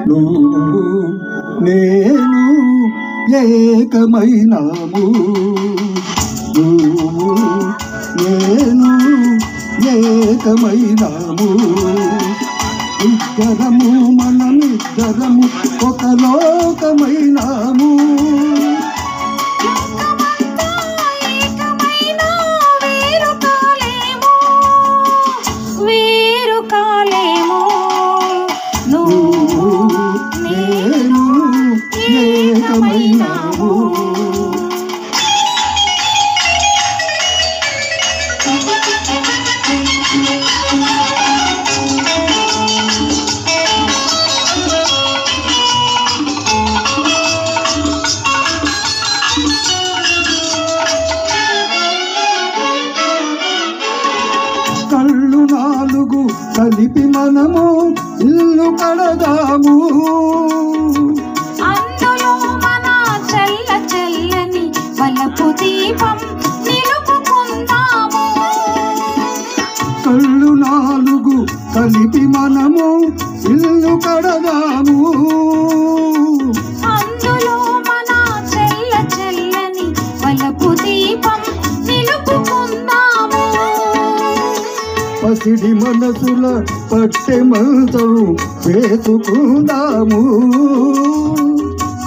నువ్వు నేను ఏకమైనాము. నువ్వు నేను ఏకమైనాము. ఇద్దరము మనమిద్దరము ఒక లోకమైనాము. కళ్ళు నాలుగు కలిపి మనము ఇల్లు కడదాము. అందులో మన చల్ల చల్లని వలపు దీపం నిలుపుకుందాము. కళ్ళు నాలుగు కలిపి మనము ఇల్లు కడదాము. అందులో మన చల్ల చల్లని వలపు దీపం నిలుపుకుందాము. పసిడి మనసుల పట్టె మంచం వేసుకుందాము.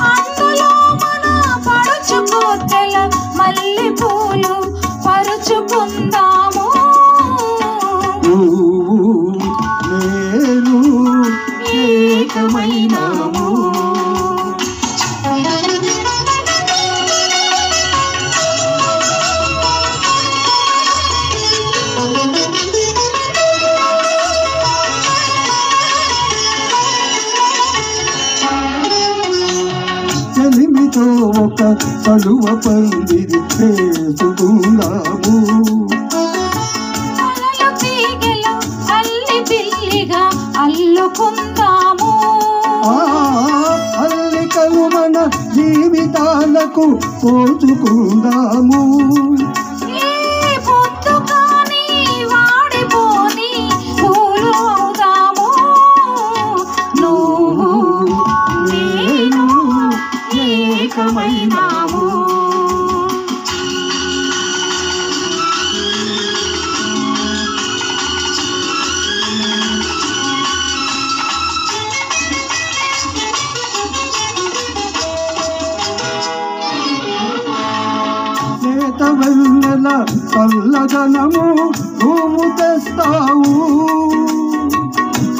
అందులో మన పడుచుకోతల మల్లె పూలు పరుచుకుందాము. నేను ఏకమైనాము. చెలిమితో ఒక కలువ పందిరి వేసుకుందాము. తీగలు అల్లి పిల్లిగా అల్లుకుందాము. అల్లికలు మన జీవితాలకు పోచుకుందాము. పొద్దు కాని వాడిపోని పూలు అవుదాము. నువ్వు నేను ఏకమైనాము. నేత వెన్నెల చల్లదనము నువ్వు తెస్తావు.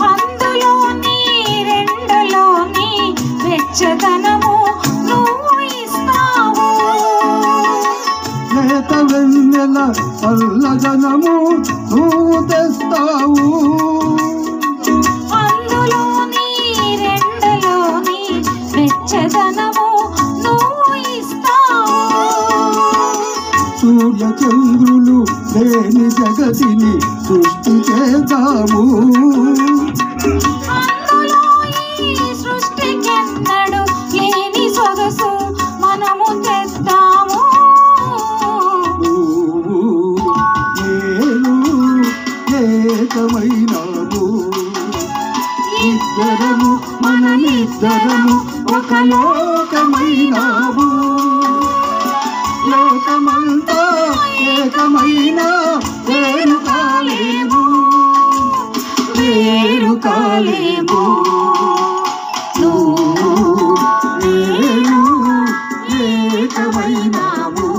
అందులోని రెండులోని వెచ్చదనము నువ్వు ఇస్తావు. నేత వెన్నెల చల్లదనము నువ్వు తెస్తావు. అందులోని రెండులోని వెచ్చదనము నువ్వు ఇస్తావు. సూర్య చంద్రులు లేని జగతిని సృష్టి చేద్దాము. అందులో ఈ సృష్టికెన్నడు లేని సొగసు మనము తెస్తాము. నేను ఏకమైనాము. ఇద్దరము మనమిద్దరము ఒక లోకమైనాము. లోకమంతా ఏకమైనా వేరు కాలేము. వేరు కాలేము. నువ్వు నేను ఏకమైనాము.